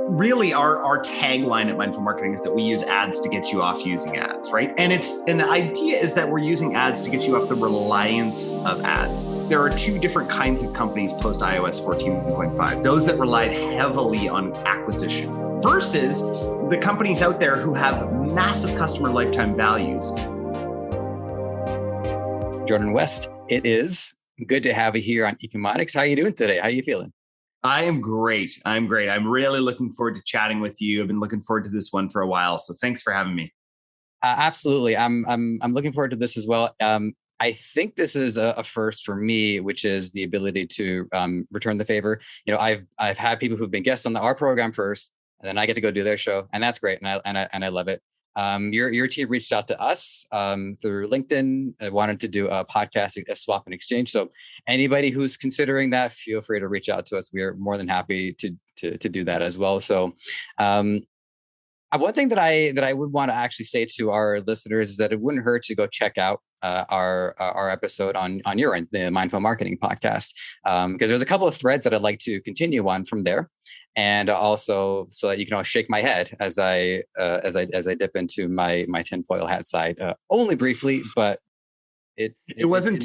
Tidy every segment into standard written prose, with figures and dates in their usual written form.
really our tagline at Mindful Marketing is that we use ads to get you off using ads, right? And the idea is that we're using ads to get you off the reliance of ads. There are two different kinds of companies post iOS 14.5. Those that relied heavily on acquisition. First is the companies out there who have massive customer lifetime values. Jordan West, it is good to have you here on Economics. How are you doing today? How are you feeling? I am great. I'm really looking forward to chatting with you. I've been looking forward to this one for a while. So thanks for having me. Absolutely. I'm looking forward to this as well. I think this is a first for me, which is the ability to return the favor. You know, I've had people who've been guests on our program first, and then I get to go do their show, and that's great, and I love it. Your team reached out to us through LinkedIn. I wanted to do a podcast, a swap and exchange. So anybody who's considering that, feel free to reach out to us. We are more than happy to do that as well. So one thing that I would want to actually say to our listeners is that it wouldn't hurt to go check out our episode on your end, the Mindful Marketing podcast, because there's a couple of threads that I'd like to continue on from there, and also so that you can all shake my head as I dip into my tinfoil hat side, only briefly, but it wasn't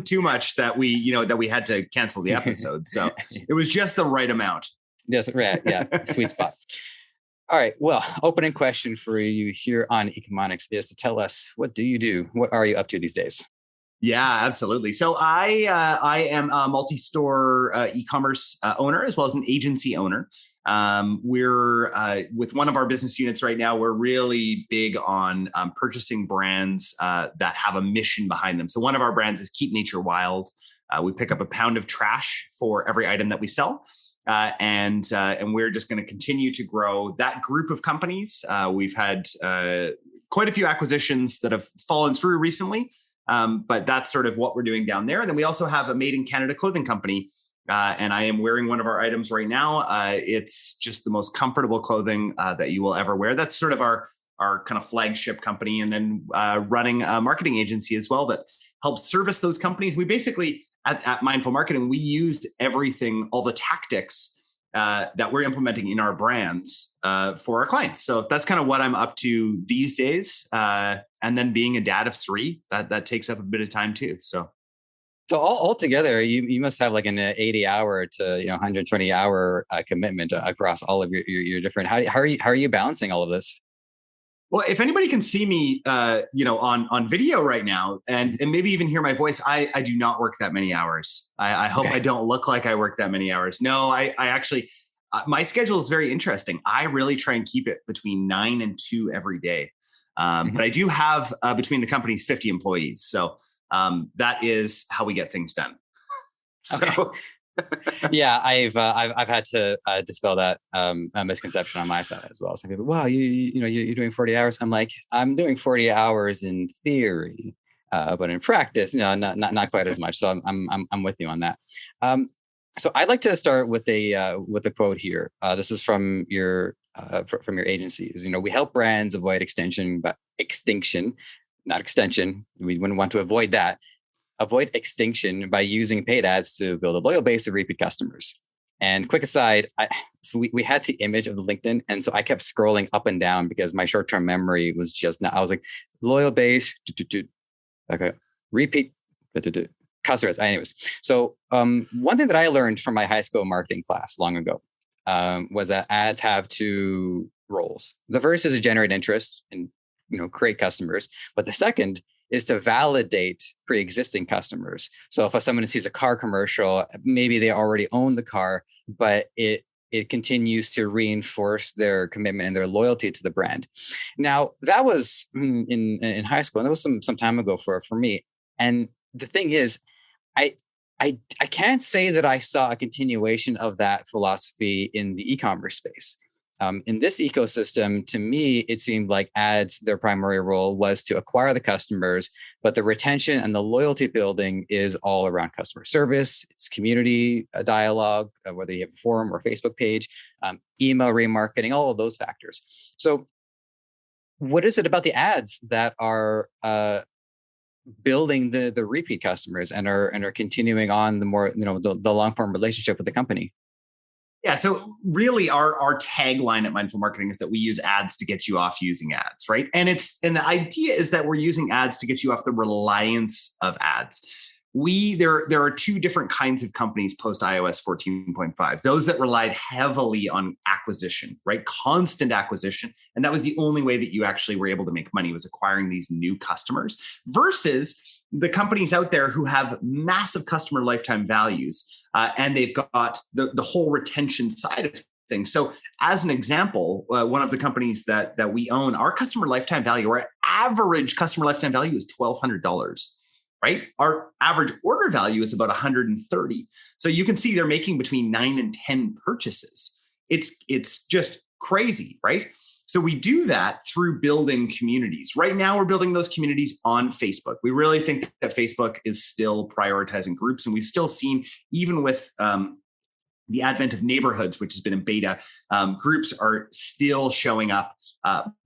too much that we had to cancel the episode, so it was just the right amount. Just right, yeah, sweet spot. All right. Well, opening question for you here on Economics is to tell us, what do you do? What are you up to these days? Yeah, absolutely. So I am a multi-store e-commerce owner as well as an agency owner. We're with one of our business units right now. We're really big on purchasing brands that have a mission behind them. So one of our brands is Keep Nature Wild. We pick up a pound of trash for every item that we sell. And we're just going to continue to grow that group of companies. We've had quite a few acquisitions that have fallen through recently, but that's sort of what we're doing down there. And then we also have a Made in Canada clothing company, and I am wearing one of our items right now. It's just the most comfortable clothing that you will ever wear. That's sort of our kind of flagship company, and then running a marketing agency as well that helps service those companies. We basically at Mindful Marketing, we used everything, all the tactics that we're implementing in our brands for our clients. So that's kind of what I'm up to these days. And then being a dad of 3, that takes up a bit of time too. So altogether, you must have like an 80-hour to 120-hour commitment across all of your different. How are you balancing all of this? Well, if anybody can see me, on video right now, and maybe even hear my voice, I do not work that many hours. I hope I don't look like I work that many hours. No, I actually, my schedule is very interesting. I really try and keep it between 9 and 2 every day. But I do have between the companies 50 employees, so that is how we get things done. Okay. So. Yeah, I've had to dispel that misconception on my side as well. Some people, wow, you're doing 40 hours. I'm like, I'm doing 40 hours in theory, but in practice, not quite as much. So I'm with you on that. So I'd like to start with a quote here. This is from your agencies. We help brands avoid extinction, not extension. We wouldn't want to avoid that. Avoid extinction by using paid ads to build a loyal base of repeat customers. And quick aside, so we had the image of the LinkedIn, and so I kept scrolling up and down because my short-term memory was just not. I was like, loyal base, okay, repeat customers. Anyways, so one thing that I learned from my high school marketing class long ago was that ads have 2 roles. The first is to generate interest and create customers, but the second is to validate pre-existing customers. So if someone sees a car commercial, maybe they already own the car, but it continues to reinforce their commitment and their loyalty to the brand. Now, that was in high school, and that was some time ago for me. And the thing is, I can't say that I saw a continuation of that philosophy in the e-commerce space. In this ecosystem, to me, it seemed like ads, their primary role was to acquire the customers, but the retention and the loyalty building is all around customer service, it's community dialogue, whether you have a forum or Facebook page, email remarketing, all of those factors. So what is it about the ads that are building the repeat customers and are continuing on the more, the long form relationship with the company? Yeah. So really our tagline at Mindful Marketing is that we use ads to get you off using ads, right? And the idea is that we're using ads to get you off the reliance of ads. There are two different kinds of companies post iOS 14.5. Those that relied heavily on acquisition, right? Constant acquisition. And that was the only way that you actually were able to make money, was acquiring these new customers, versus the companies out there who have massive customer lifetime values, and they've got the whole retention side of things. So as an example, one of the companies that we own, our customer lifetime value, our average customer lifetime value is $1,200. Right? Our average order value is about 130. So you can see they're making between 9 and 10 purchases. It's just crazy, right? So we do that through building communities. Right now, we're building those communities on Facebook. We really think that Facebook is still prioritizing groups, and we've still seen, even with the advent of neighborhoods, which has been in beta, groups are still showing up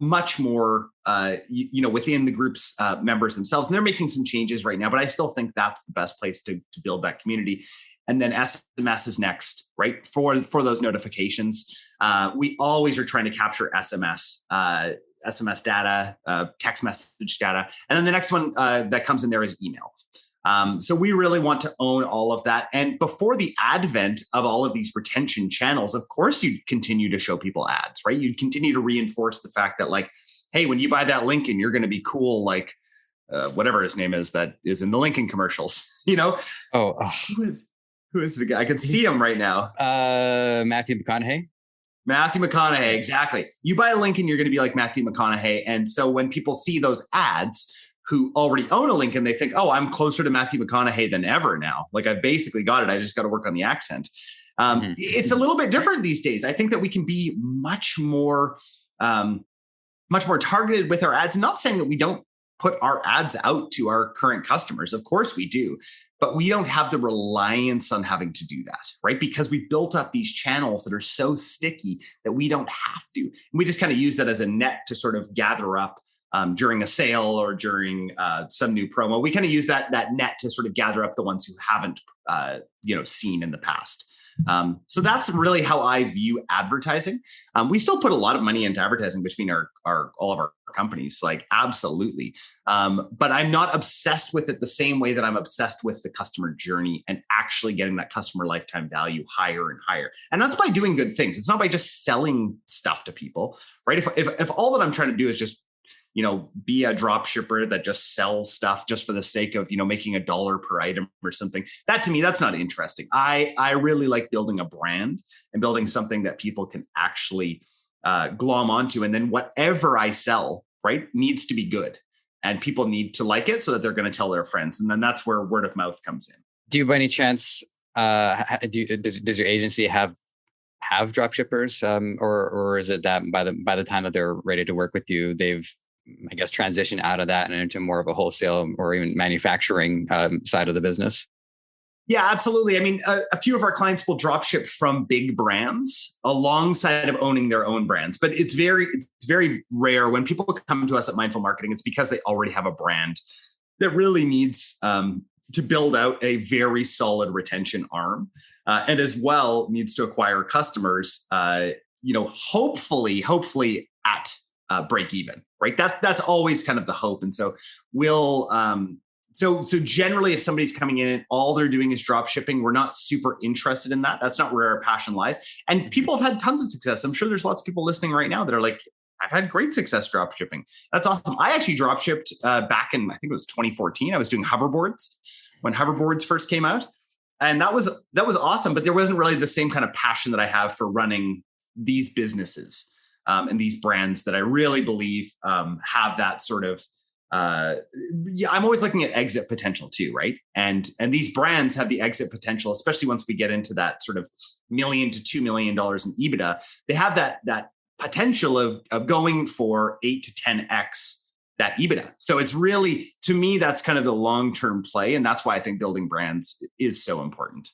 much more, within the group's members themselves. And they're making some changes right now, but I still think that's the best place to build that community. And then SMS is next, right? For those notifications. We always are trying to capture SMS data, text message data. And then the next one that comes in there is email. So we really want to own all of that. And before the advent of all of these retention channels, of course, you'd continue to show people ads, right? You'd continue to reinforce the fact that, like, hey, when you buy that Lincoln, you're going to be cool, like whatever his name is that is in the Lincoln commercials, Oh. Who is the guy? I can see him right now. Matthew McConaughey. Matthew McConaughey, exactly. You buy a Lincoln, you're going to be like Matthew McConaughey. And so when people see those ads, who already own a Lincoln, they think, oh, I'm closer to Matthew McConaughey than ever now. Like, I basically got it. I just got to work on the accent. It's a little bit different these days. I think that we can be much more targeted with our ads. I'm not saying that we don't put our ads out to our current customers. Of course we do, but we don't have the reliance on having to do that, right? Because we built up these channels that are so sticky that we don't have to. And we just kind of use that as a net to sort of gather up during a sale or during some new promo. We kind of use that net to sort of gather up the ones who haven't seen in the past. So that's really how I view advertising. We still put a lot of money into advertising between all of our companies, like, absolutely. But I'm not obsessed with it the same way that I'm obsessed with the customer journey and actually getting that customer lifetime value higher and higher. And that's by doing good things. It's not by just selling stuff to people, right? If all that I'm trying to do is just be a drop shipper that just sells stuff just for the sake of, making $1 per item or something, that, to me, that's not interesting. I really like building a brand and building something that people can actually glom onto. And then whatever I sell, right, needs to be good, and people need to like it so that they're going to tell their friends. And then that's where word of mouth comes in. Do you, by any chance, does your agency have drop shippers, or is it that by the time that they're ready to work with you, they've, I guess, transition out of that and into more of a wholesale or even manufacturing side of the business? Yeah, absolutely. I mean, a few of our clients will drop ship from big brands alongside of owning their own brands, but it's very rare when people come to us at Mindful Marketing. It's because they already have a brand that really needs to build out a very solid retention arm, and as well needs to acquire customers. Hopefully at break even, right? That's always kind of the hope. And so we'll, so generally, if somebody's coming in and all they're doing is drop shipping, we're not super interested in that. That's not where our passion lies. And people have had tons of success. I'm sure there's lots of people listening right now that are like, I've had great success drop shipping. That's awesome. I actually drop shipped back in, I think it was 2014. I was doing hoverboards when hoverboards first came out. And that was awesome, but there wasn't really the same kind of passion that I have for running these businesses. And these brands that I really believe have that sort of, I'm always looking at exit potential too, right? And these brands have the exit potential, especially once we get into that sort of $1 million to $2 million in EBITDA. They have that potential of going for 8 to 10x that EBITDA. So it's really, to me, that's kind of the long-term play, and that's why I think building brands is so important.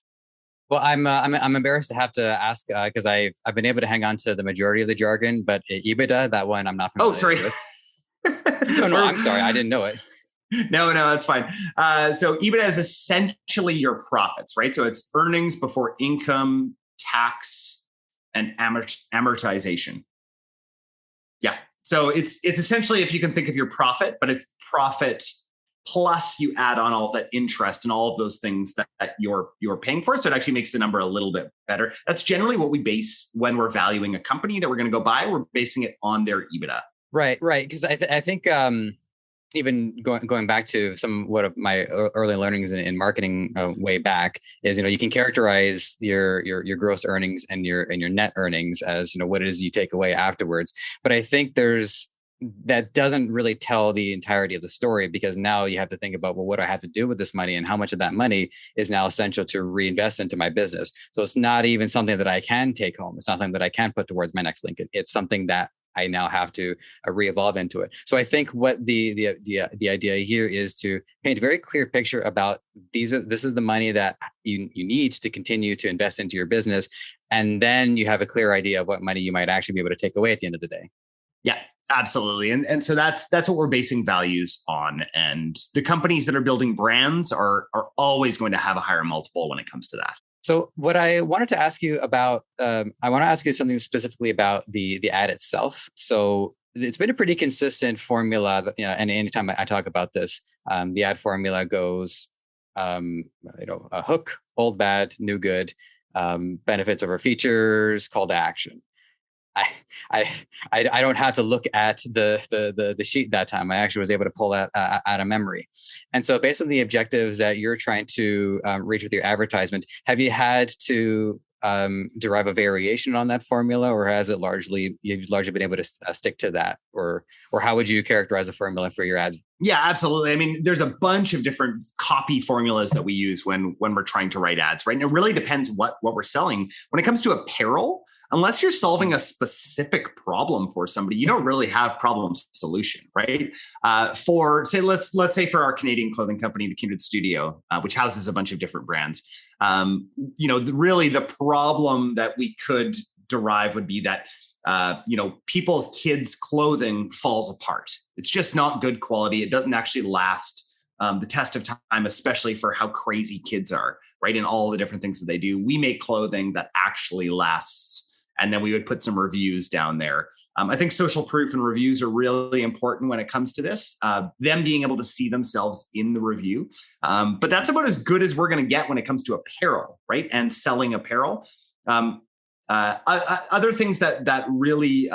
Well, I'm embarrassed to have to ask because I've been able to hang on to the majority of the jargon, but EBITDA, that one I'm not familiar with. No, I'm sorry, I didn't know it. No, that's fine. So EBITDA is essentially your profits, right? So it's earnings before income, tax, and amortization. Yeah. So it's essentially, if you can think of your profit, but it's profit plus you add on all of that interest and all of those things that you're paying for. So it actually makes the number a little bit better. That's generally what we base when we're valuing a company that we're going to go buy. We're basing it on their EBITDA. Right. Because I think even going back to what of my early learnings in marketing way back is, you can characterize your gross earnings and your net earnings as, what it is you take away afterwards. But I think that doesn't really tell the entirety of the story, because now you have to think about, well, what do I have to do with this money, and how much of that money is now essential to reinvest into my business. So it's not even something that I can take home. It's not something that I can put towards my next Lincoln. It's something that I now have to re-evolve into it. So I think what the idea here is to paint a very clear picture about this is the money that you need to continue to invest into your business. And then you have a clear idea of what money you might actually be able to take away at the end of the day. Yeah, absolutely. And so that's what we're basing values on. And the companies that are building brands are always going to have a higher multiple when it comes to that. So what I wanted to ask you about, I want to ask you something specifically about the ad itself. So it's been a pretty consistent formula, and anytime I talk about this, the ad formula goes, a hook, old, bad, new, good, benefits over features, call to action. I don't have to look at the sheet that time. I actually was able to pull that out of memory. And so based on the objectives that you're trying to reach with your advertisement, have you had to derive a variation on that formula, or has you've largely been able to stick to that? Or how would you characterize a formula for your ads? Yeah, absolutely. I mean, there's a bunch of different copy formulas that we use when we're trying to write ads, right? And it really depends what we're selling. When it comes to apparel, unless you're solving a specific problem for somebody, you don't really have problem solution, right? Let's say for our Canadian clothing company, the Kindred Studio, which houses a bunch of different brands. Really the problem that we could derive would be that people's kids' clothing falls apart. It's just not good quality. It doesn't actually last the test of time, especially for how crazy kids are, right? And all the different things that they do. We make clothing that actually lasts. And then we would put some reviews down there. I think social proof and reviews are really important when it comes to this, them being able to see themselves in the review. But that's about as good as we're going to get when it comes to apparel, right? And selling apparel. Other things that really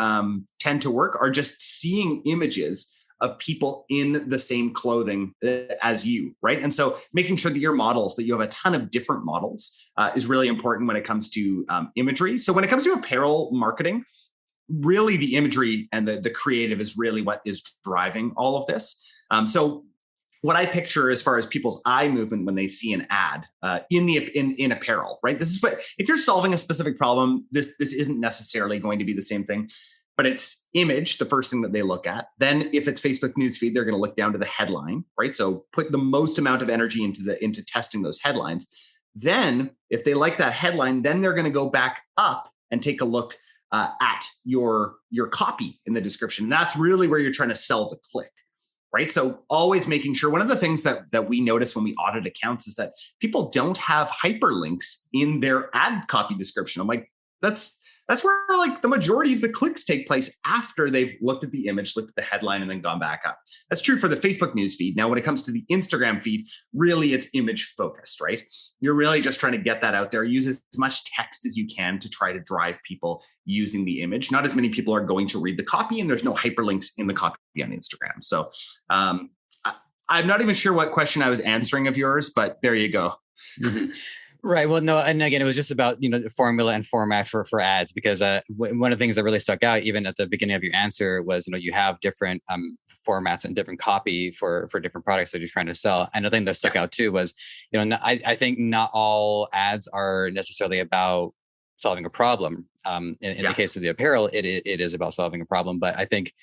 tend to work are just seeing images of people in the same clothing as you, right? And so making sure that your models, that you have a ton of different models is really important when it comes to imagery. So when it comes to apparel marketing, really the imagery and the creative is really what is driving all of this. So what I picture as far as people's eye movement when they see an ad in apparel, right? This is what, if you're solving a specific problem, this isn't necessarily going to be the same thing. But it's image, the first thing that they look at. Then if it's Facebook newsfeed, they're going to look down to the headline, right? So put the most amount of energy into testing those headlines. Then if they like that headline, then they're going to go back up and take a look at your copy in the description. That's really where you're trying to sell the click, right? So always making sure, one of the things that we notice when we audit accounts is that people don't have hyperlinks in their ad copy description. I'm like, that's where like the majority of the clicks take place after they've looked at the image, looked at the headline, and then gone back up. That's true for the Facebook news feed. Now, when it comes to the Instagram feed, really it's image focused, right? You're really just trying to get that out there. Use as much text as you can to try to drive people using the image. Not as many people are going to read the copy, and there's no hyperlinks in the copy on Instagram. So I'm not even sure what question I was answering of yours, but there you go. Right. Well, no. And again, it was just about, formula and format for ads, because one of the things that really stuck out, even at the beginning of your answer, was, you have different formats and different copy for different products that you're trying to sell. And the thing that stuck out too was, I think not all ads are necessarily about solving a problem. In the case of the apparel, it is about solving a problem. But I think,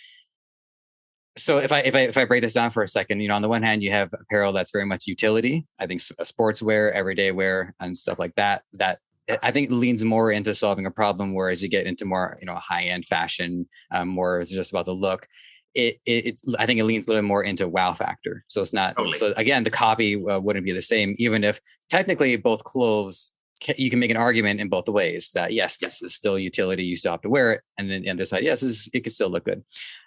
so if I break this down for a second, on the one hand, you have apparel that's very much utility. I think sportswear, everyday wear, and stuff like that. That I think leans more into solving a problem, whereas you get into more, high end fashion, more it's just about the look. It's I think it leans a little bit more into wow factor. So it's not. Totally. So again, the copy wouldn't be the same, even if technically both clothes you can make an argument in both the ways that yes, this is still utility. You still have to wear it, and then on the other side, yes, it can still look good.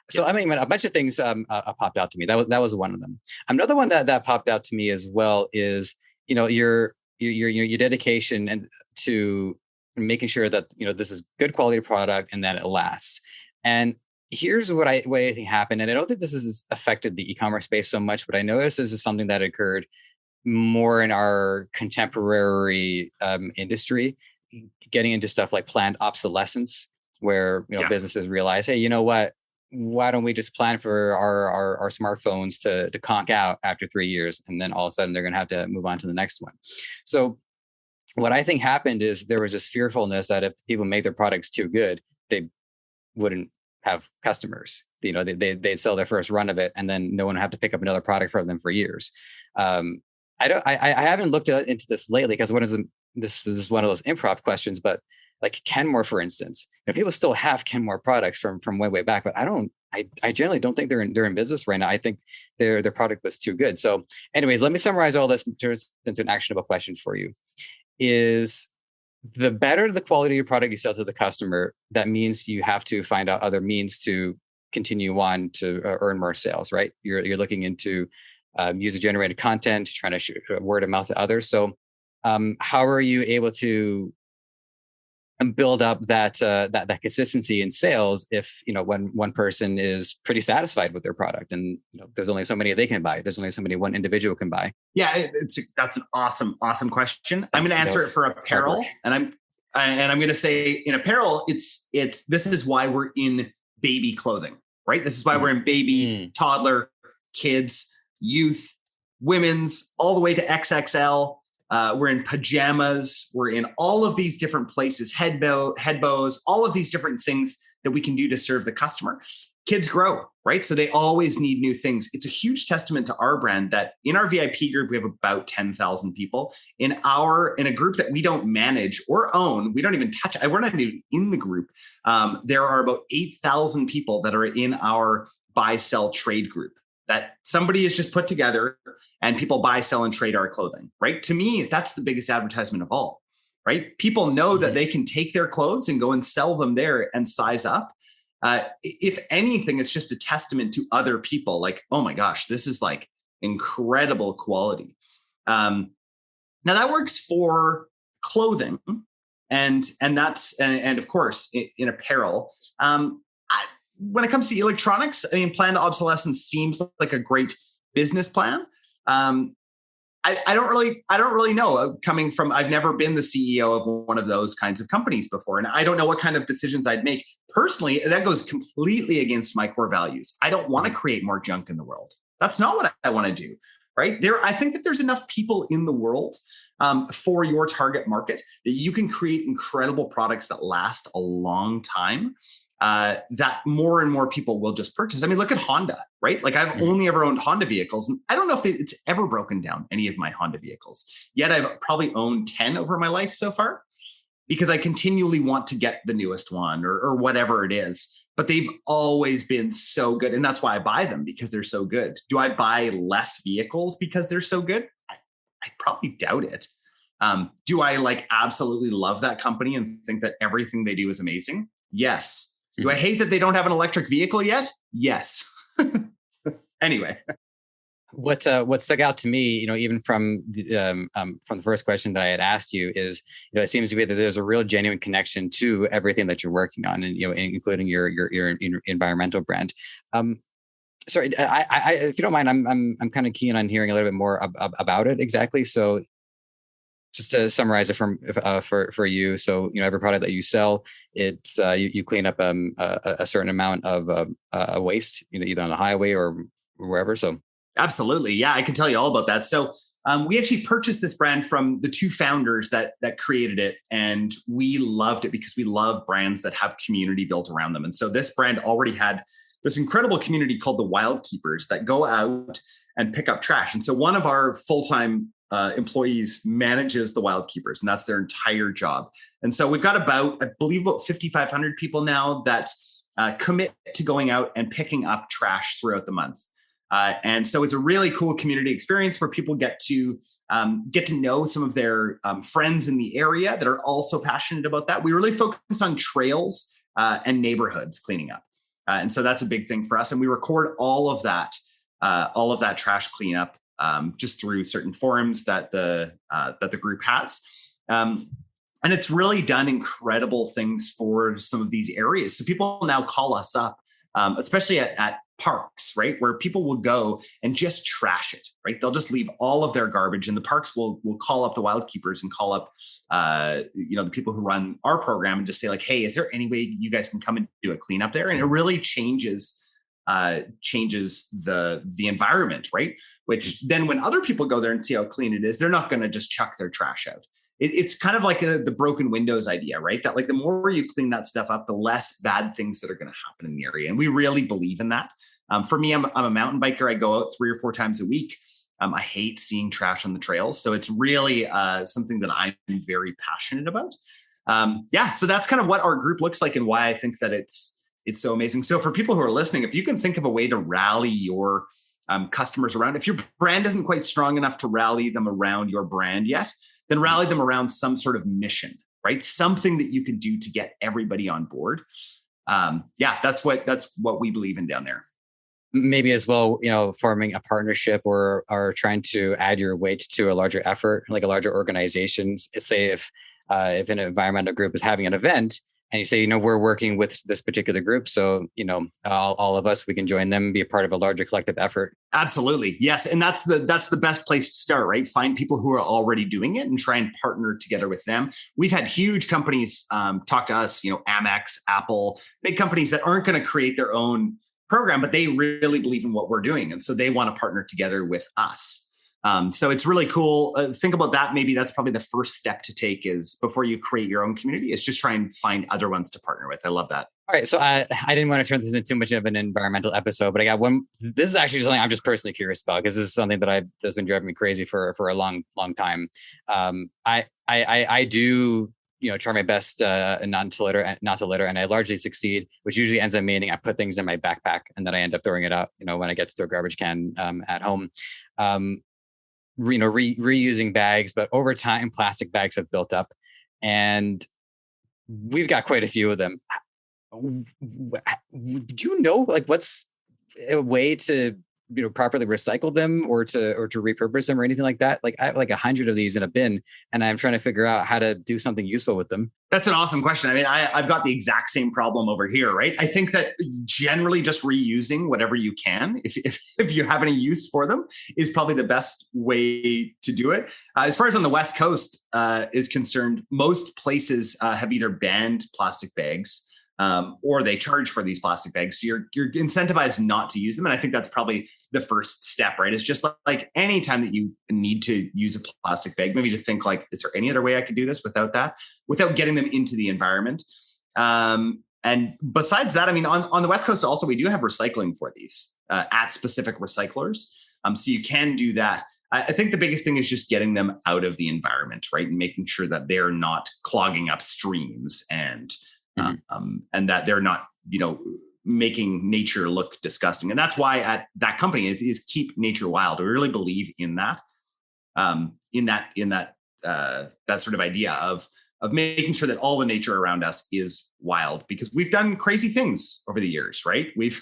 So I mean, a bunch of things popped out to me. That was one of them. Another one that popped out to me as well is your dedication and to making sure that this is good quality product and that it lasts. And here's what I think happened, and I don't think this has affected the e-commerce space so much, but I noticed this is something that occurred more in our contemporary industry, getting into stuff like planned obsolescence, where businesses realize, hey, you know what? Why don't we just plan for our smartphones to conk out after 3 years, and then all of a sudden they're going to have to move on to the next one. So what I think happened is there was this fearfulness that if people make their products too good, they wouldn't have customers. They'd sell their first run of it, and then no one would have to pick up another product from them for years. I haven't looked into this lately because this is one of those improv questions, but like Kenmore, for instance, people still have Kenmore products from way back, but I generally don't think they're in business right now. I think their product was too good. So anyways, let me summarize all this into an actionable question for you. Is the better the quality of your product you sell to the customer, that means you have to find out other means to continue on to earn more sales, right? You're looking into user-generated content, trying to shoot word of mouth to others. So how are you able to build up that consistency in sales if when one person is pretty satisfied with their product and there's only so many they can buy, there's only so many one individual can buy? Yeah, that's an awesome question. I'm going to answer it for apparel, and I'm going to say in apparel, it's this is why we're in baby clothing, right? This is why we're in baby, toddler, kids, youth, women's, all the way to XXL. We're in pajamas. We're in all of these different places, head bows, all of these different things that we can do to serve the customer. Kids grow, right? So they always need new things. It's a huge testament to our brand that in our VIP group, we have about 10,000 people. In a group that we don't manage or own, we don't even touch, we're not even in the group. There are about 8,000 people that are in our buy, sell, trade group that somebody has just put together, and people buy, sell, and trade our clothing, right? To me, that's the biggest advertisement of all, right? People know that they can take their clothes and go and sell them there and size up. If anything, it's just a testament to other people like, oh my gosh, this is like incredible quality. Now that works for clothing and of course in apparel. When it comes to electronics, I mean, planned obsolescence seems like a great business plan. I don't really know. Coming from, I've never been the CEO of one of those kinds of companies before, and I don't know what kind of decisions I'd make. Personally, that goes completely against my core values. I don't want to create more junk in the world. That's not what I want to do, right? I think that there's enough people in the world for your target market that you can create incredible products that last a long time. That more and more people will just purchase. I mean, look at Honda, right? Like I've only ever owned Honda vehicles, and I don't know if it's ever broken down, any of my Honda vehicles. Yet I've probably owned 10 over my life so far because I continually want to get the newest one or whatever it is. But they've always been so good. And that's why I buy them, because they're so good. Do I buy less vehicles because they're so good? I probably doubt it. Do I like absolutely love that company and think that everything they do is amazing? Yes. Do I hate that they don't have an electric vehicle yet? Yes. Anyway, what stuck out to me, even from the first question that I had asked you is, it seems to be that there's a real genuine connection to everything that you're working on, and including your environmental brand. Sorry, I if you don't mind, I'm kind of keen on hearing a little bit more about it exactly. So, just to summarize it for you, so every product that you sell, it's you clean up a certain amount of waste, either on the highway or wherever. So absolutely, yeah, I can tell you all about that. So we actually purchased this brand from the two founders that created it, and we loved it because we love brands that have community built around them. And so this brand already had this incredible community called the Wild Keepers that go out and pick up trash. And so one of our full-time employees manages the Wild Keepers, and that's their entire job. And so we've got about 5,500 people now that commit to going out and picking up trash throughout the month. And so it's a really cool community experience where people get to know some of their friends in the area that are also passionate about that. We really focus on trails and neighborhoods cleaning up. And so that's a big thing for us. And we record all of that trash cleanup just through certain forums that the group has. And it's really done incredible things for some of these areas. So people now call us up, especially at parks, right? Where people will go and just trash it, right? They'll just leave all of their garbage, and the parks will call up the wild keepers and call up, the people who run our program and just say like, hey, is there any way you guys can come and do a cleanup there? And it really changes the environment, right? Which then when other people go there and see how clean it is, they're not going to just chuck their trash out. It's kind of like the broken windows idea, right? That like the more you clean that stuff up, the less bad things that are going to happen in the area. And we really believe in that. For me, I'm a mountain biker. I go out 3 or 4 times a week. I hate seeing trash on the trails. So it's really something that I'm very passionate about. So that's kind of what our group looks like and why I think that it's so amazing. So for people who are listening, if you can think of a way to rally your customers around, if your brand isn't quite strong enough to rally them around your brand yet, then rally them around some sort of mission, right? Something that you can do to get everybody on board. That's what we believe in down there. Maybe as well, forming a partnership or trying to add your weight to a larger effort, like a larger organization. Say if an environmental group is having an event, and you say, we're working with this particular group, so all of us, we can join them, be a part of a larger collective effort. Absolutely, yes, and that's the best place to start, right? Find people who are already doing it and try and partner together with them. We've had huge companies talk to us, Amex, Apple, big companies that aren't going to create their own program, but they really believe in what we're doing, and so they want to partner together with us. So it's really cool. Think about that. Maybe that's probably the first step to take is before you create your own community is just try and find other ones to partner with. I love that. All right. So I didn't want to turn this into too much of an environmental episode, but I got one. This is actually something I'm just personally curious about because this is something that's been driving me crazy for a long time. I do, try my best not to litter, and I largely succeed, which usually ends up meaning I put things in my backpack and then I end up throwing it out, when I get to throw a garbage can at home. Reusing bags, but over time, plastic bags have built up, and we've got quite a few of them. Do you know, what's a way to properly recycle them or to repurpose them or anything like that? Like I have 100 of these in a bin, and I'm trying to figure out how to do something useful with them. That's an awesome question. I mean, I've got the exact same problem over here, right? I think that generally just reusing whatever you can, if you have any use for them, is probably the best way to do it. As far as on the West Coast is concerned, most places have either banned plastic bags or they charge for these plastic bags. So you're incentivized not to use them. And I think that's probably the first step, right? It's just like anytime that you need to use a plastic bag, maybe to think like, is there any other way I could do this without getting them into the environment? And besides that, I mean, on the West Coast also, we do have recycling for these at specific recyclers. So you can do that. I think the biggest thing is just getting them out of the environment, right? And making sure that they're not clogging up streams and that they're not, making nature look disgusting. And that's why at that company is Keep Nature Wild. We really believe in that, that sort of idea of making sure that all the nature around us is wild, because we've done crazy things over the years, right? We've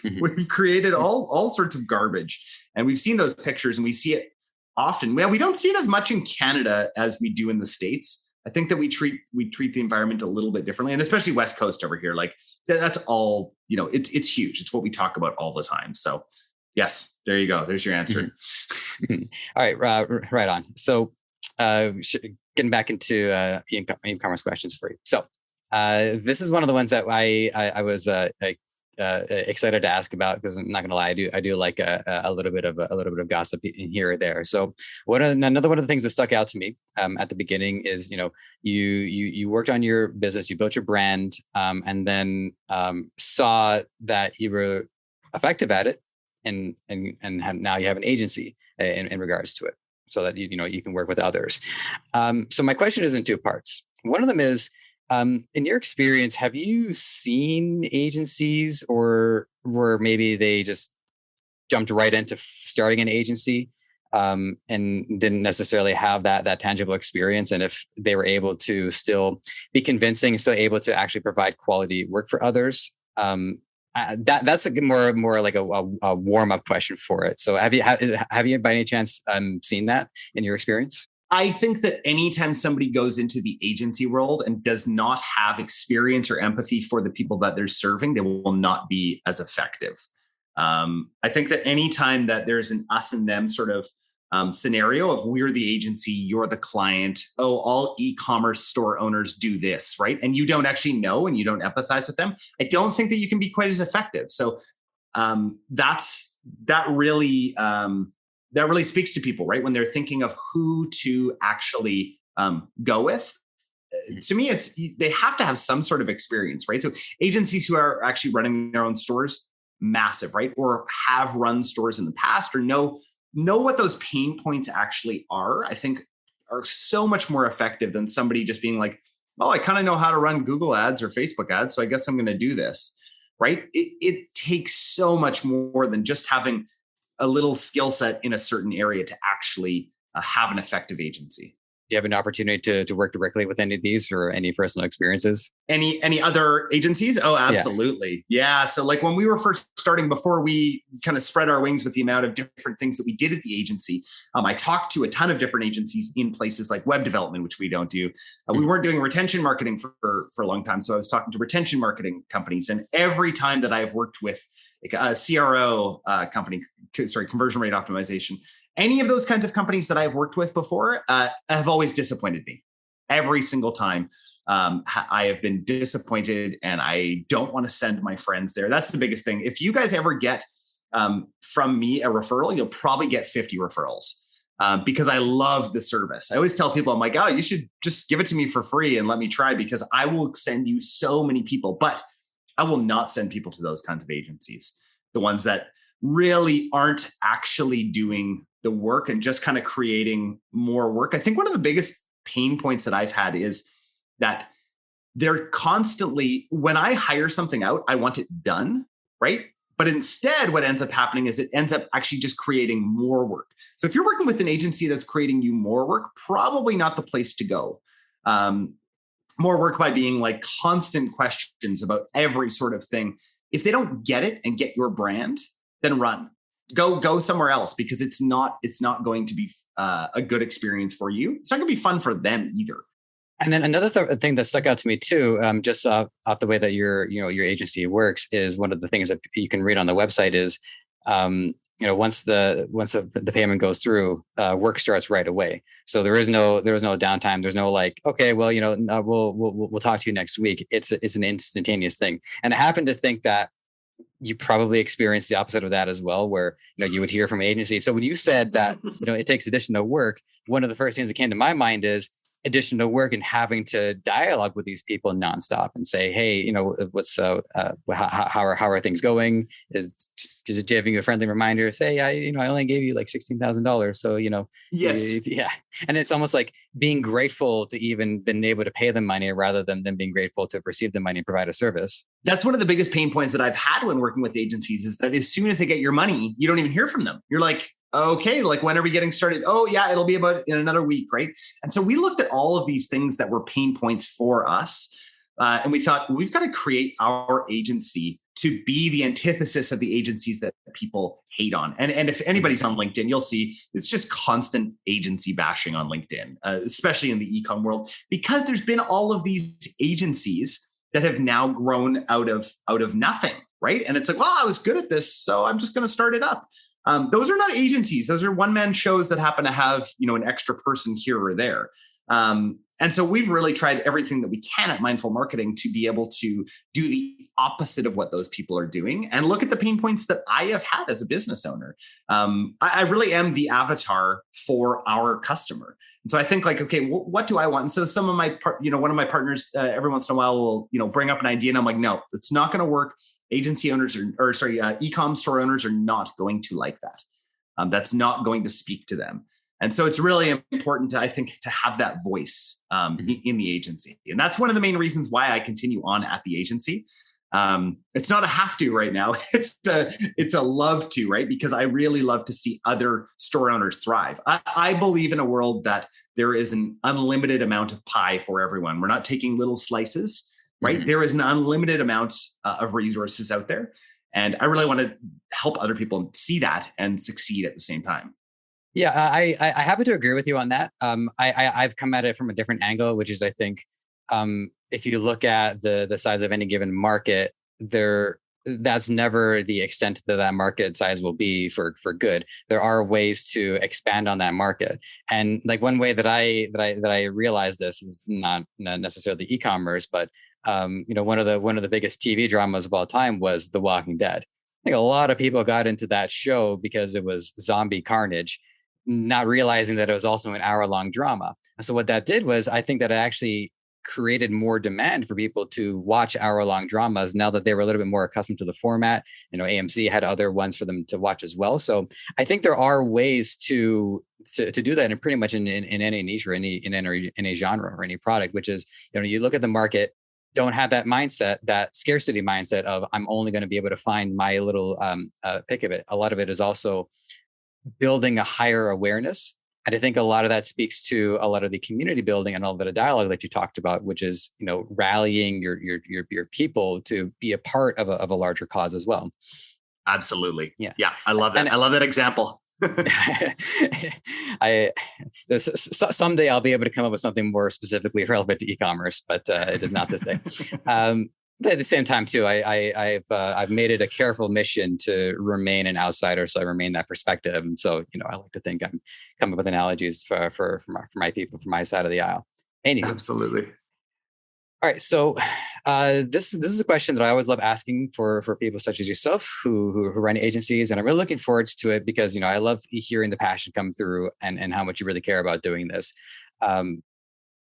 created all sorts of garbage, and we've seen those pictures and we see it often. Well, we don't see it as much in Canada as we do in the States. I think that we treat the environment a little bit differently, and especially West Coast over here. Like that's all, it's huge. It's what we talk about all the time. So yes, there you go. There's your answer. All right. Right on. So getting back into e-commerce questions for you. So this is one of the ones that I was excited to ask about, because I'm not going to lie, I do like a little bit of gossip in here or there. So another one of the things that stuck out to me at the beginning is, you worked on your business, you built your brand, and then saw that you were effective at it, and now you have an agency in regards to it, so that you can work with others. So my question is in 2 parts. One of them is, in your experience, have you seen agencies or maybe they just jumped right into starting an agency, and didn't necessarily have that tangible experience. And if they were able to still be convincing, still able to actually provide quality work for others, that's a more like a warm up question for it. So have you by any chance seen that in your experience? I think that anytime somebody goes into the agency world and does not have experience or empathy for the people that they're serving, they will not be as effective. I think that anytime that there's an us and them sort of scenario of we're the agency, you're the client, all e-commerce store owners do this, right? And you don't actually know and you don't empathize with them, I don't think that you can be quite as effective. So that really speaks to people, right? When they're thinking of who to actually go with. To me, they have to have some sort of experience, right? So agencies who are actually running their own stores, massive, right? Or have run stores in the past or know what those pain points actually are, I think are so much more effective than somebody just being like, well, I kind of know how to run Google ads or Facebook ads, so I guess I'm going to do this, right? It takes so much more than just having a little skill set in a certain area to actually have an effective agency. Do you have an opportunity to work directly with any of these or any personal experiences? Any other agencies? Oh, absolutely. Yeah. So like when we were first starting, before we kind of spread our wings with the amount of different things that we did at the agency, I talked to a ton of different agencies in places like web development, which we don't do. We weren't doing retention marketing for a long time. So I was talking to retention marketing companies. And every time that I've worked with like a CRO company, conversion rate optimization, any of those kinds of companies that I've worked with before have always disappointed me. Every single time I have been disappointed and I don't want to send my friends there. That's the biggest thing. If you guys ever get from me a referral, you'll probably get 50 referrals because I love the service. I always tell people, I'm like, oh, you should just give it to me for free and let me try because I will send you so many people, but I will not send people to those kinds of agencies. The ones that really aren't actually doing the work and just kind of creating more work. I think one of the biggest pain points that I've had is that they're constantly, when I hire something out, I want it done, right? But instead, what ends up happening is it ends up actually just creating more work. So if you're working with an agency that's creating you more work, probably not the place to go. More work by being like constant questions about every sort of thing. If they don't get it and get your brand, then run. Go somewhere else because it's not going to be a good experience for you. It's not going to be fun for them either. And then another thing that stuck out to me too, just off the way that your agency works, is one of the things that you can read on the website is, once the payment goes through, work starts right away. So there is no downtime. There's no like, okay, well, we'll talk to you next week. It's an instantaneous thing. And I happen to think that you probably experienced the opposite of that as well, where you would hear from an agency. So when you said that it takes additional work, one of the first things that came to my mind is additional work and having to dialogue with these people nonstop and say, hey, what's how are things going? Is just giving you a friendly reminder, say, I only gave you like $16,000, so yes, yeah. And it's almost like being grateful to even been able to pay them money rather than them being grateful to receive the money and provide a service. That's one of the biggest pain points that I've had when working with agencies is that as soon as they get your money, you don't even hear from them. You're like, okay, like when are we getting started? Oh yeah, it'll be about in another week, right? And so we looked at all of these things that were pain points for us. And we thought we've got to create our agency to be the antithesis of the agencies that people hate on. And if anybody's on LinkedIn, you'll see it's just constant agency bashing on LinkedIn, especially in the e-com world, because there's been all of these agencies that have now grown out of nothing, right? And it's like, well, I was good at this, so I'm just going to start it up. Those are not agencies. Those are one-man shows that happen to have, an extra person here or there. And so we've really tried everything that we can at Mindful Marketing to be able to do the opposite of what those people are doing and look at the pain points that I have had as a business owner. I really am the avatar for our customer. And so I think like, okay, what do I want? And so some of my, one of my partners every once in a while will, bring up an idea and I'm like, no, it's not going to work. Agency owners e-com store owners are not going to like that. That's not going to speak to them. And so it's really important, I think, to have that voice in the agency. And that's one of the main reasons why I continue on at the agency. It's not a have to right now. It's a love to, right? Because I really love to see other store owners thrive. I believe in a world that there is an unlimited amount of pie for everyone. We're not taking little slices, right? There is an unlimited amount of resources out there. And I really want to help other people see that and succeed at the same time. Yeah, I happen to agree with you on that. I've come at it from a different angle, which is I think if you look at the size of any given market, that's never the extent that market size will be for good. There are ways to expand on that market, and like one way that I realize this is not necessarily e-commerce, but one of the biggest TV dramas of all time was The Walking Dead. I think a lot of people got into that show because it was zombie carnage, not realizing that it was also an hour-long drama. So what that did was, I think that it actually created more demand for people to watch hour-long dramas now that they were a little bit more accustomed to the format. AMC had other ones for them to watch as well. So I think there are ways to do that in pretty much in any niche or in any genre or any product, which is, you look at the market, don't have that mindset, that scarcity mindset of I'm only going to be able to find my little pick of it. A lot of it is also building a higher awareness. And I think a lot of that speaks to a lot of the community building and all of the dialogue that you talked about, which is, rallying your people to be a part of a larger cause as well. Absolutely. Yeah. I love that. I love that example. Someday I'll be able to come up with something more specifically relevant to e-commerce, but it is not this day. But at the same time, too, I've made it a careful mission to remain an outsider, so I remain that perspective. And so, I like to think I'm coming up with analogies for my people, for my side of the aisle. Anyway, absolutely. All right, so this is a question that I always love asking for people such as yourself who run agencies, and I'm really looking forward to it because I love hearing the passion come through and how much you really care about doing this.